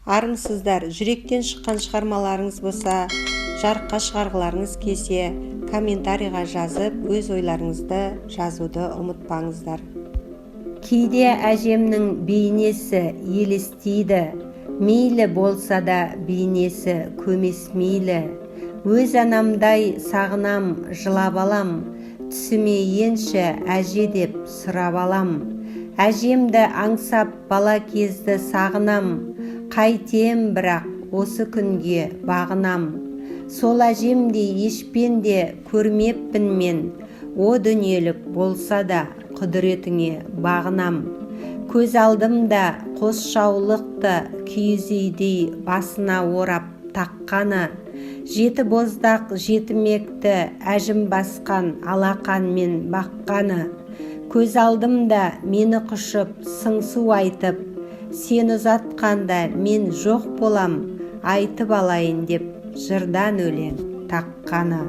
армысыздар. Жүректен шыққан шығармаларыңыз болса, жарыққа шығарғыларыңыз келсе, комментарийға жазып, өз ойларыңызды жазуды ұмытпаңыздар. Кейде әжемнің бейнесі елестейді, мейлі болса да бейнесі көмес мейлі. Өз анамдай сағынам, жылап алам, түсіме енші әже деп сұрап алам. Әжемді аңсап бала кезді сағынам, қайтем бірақ осы күнге бағынам. Сол әжемде ешпенде көрмеппін мен, о дүниелік болса да құдіретіңе бағынам. Көз алдымда қос жаулықты киіз үйдей басына орап таққаны, жеті боздақ жетімекті әжім басқан алақанмен баққаны. Көз алдымда мені құшып сыңсу айтып, сен ұзатқанда мен жоқ болам, айтып алайын деп жырдан өлең таққаны.